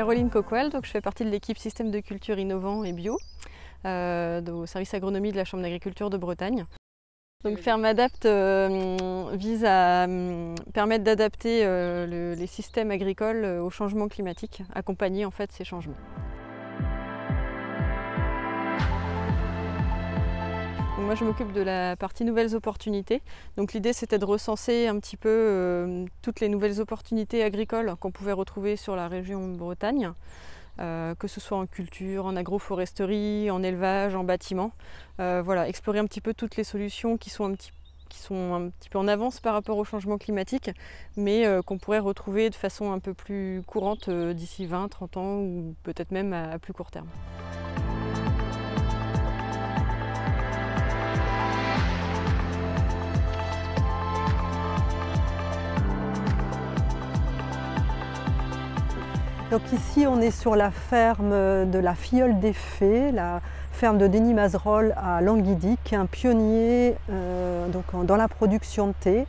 Caroline Coquel, donc je fais partie de l'équipe système de culture innovant et bio au service agronomie de la Chambre d'agriculture de Bretagne. Donc Fermadapt vise à permettre d'adapter les systèmes agricoles au changement climatique, accompagner en fait ces changements. Donc moi je m'occupe de la partie nouvelles opportunités. Donc l'idée c'était de recenser un petit peu toutes les nouvelles opportunités agricoles qu'on pouvait retrouver sur la région Bretagne. Que ce soit en culture, en agroforesterie, en élevage, en bâtiment. Voilà, explorer un petit peu toutes les solutions qui sont un petit peu en avance par rapport au changement climatique, mais qu'on pourrait retrouver de façon un peu plus courante d'ici 20-30 ans ou peut-être même à plus court terme. Donc ici on est sur la ferme de la Filleule des Fées, la ferme de Denis Mazerolles à Languidic, qui est un pionnier dans la production de thé.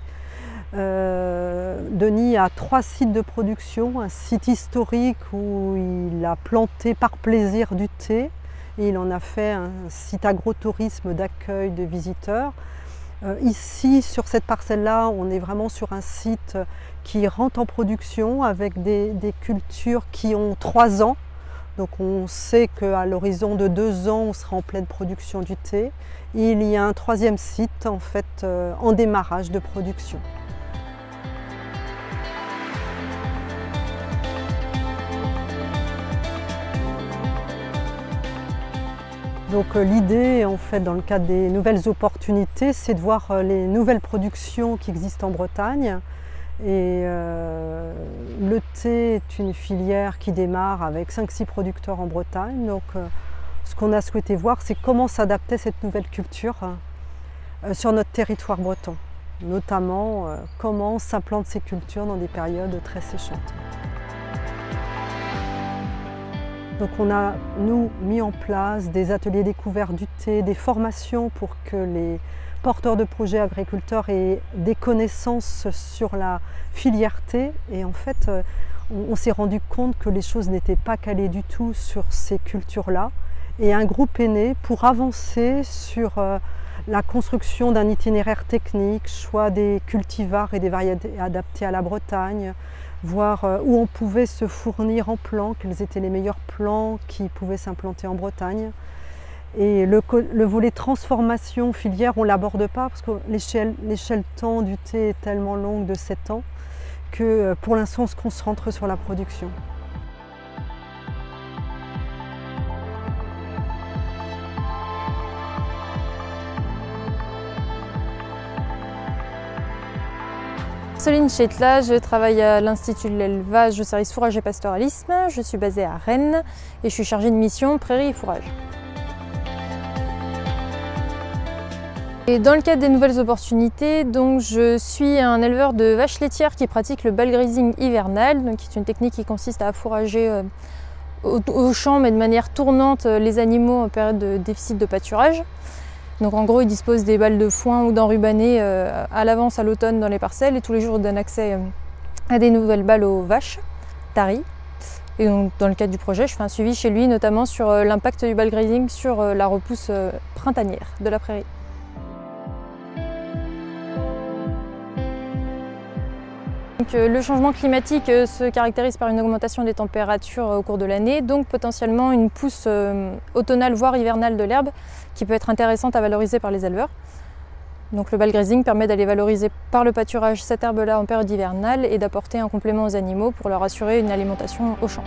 Denis a 3 sites de production, un site historique où il a planté par plaisir du thé et il en a fait un site agrotourisme d'accueil de visiteurs. Ici, sur cette parcelle-là, on est vraiment sur un site qui rentre en production avec des cultures qui ont 3 ans. Donc on sait qu'à l'horizon de 2 ans, on sera en pleine production du thé. Et il y a un 3e site en fait en démarrage de production. Donc l'idée, en fait, dans le cadre des nouvelles opportunités, c'est de voir les nouvelles productions qui existent en Bretagne. Et le thé est une filière qui démarre avec 5-6 producteurs en Bretagne. Donc ce qu'on a souhaité voir, c'est comment s'adapter cette nouvelle culture sur notre territoire breton. Notamment comment s'implantent ces cultures dans des périodes très séchantes. Donc on a, nous, mis en place des ateliers découverts du thé, des formations pour que les porteurs de projets agriculteurs aient des connaissances sur la filière thé. Et en fait, on s'est rendu compte que les choses n'étaient pas calées du tout sur ces cultures-là. Et un groupe est né pour avancer sur la construction d'un itinéraire technique, choix des cultivars et des variétés adaptées à la Bretagne, voir où on pouvait se fournir en plants, quels étaient les meilleurs plants qui pouvaient s'implanter en Bretagne. Et le volet transformation filière, on ne l'aborde pas parce que l'échelle temps du thé est tellement longue de 7 ans que pour l'instant on se concentre sur la production. Céline Chetla, je travaille à l'Institut de l'élevage au service fourrage et pastoralisme. Je suis basée à Rennes et je suis chargée de mission prairie et fourrage. Et dans le cadre des nouvelles opportunités, donc je suis un éleveur de vaches laitières qui pratique le bale grazing hivernal, donc qui est une technique qui consiste à fourrager au champ mais de manière tournante les animaux en période de déficit de pâturage. Donc en gros, ils disposent des balles de foin ou d'enrubannées à l'avance à l'automne dans les parcelles et tous les jours ils donnent accès à des nouvelles balles aux vaches taries. Et donc dans le cadre du projet, je fais un suivi chez lui, notamment sur l'impact du bale grazing sur la repousse printanière de la prairie. Donc, le changement climatique se caractérise par une augmentation des températures au cours de l'année, donc potentiellement une pousse automnale voire hivernale de l'herbe qui peut être intéressante à valoriser par les éleveurs. Donc le bale grazing permet d'aller valoriser par le pâturage cette herbe-là en période hivernale et d'apporter un complément aux animaux pour leur assurer une alimentation au champ.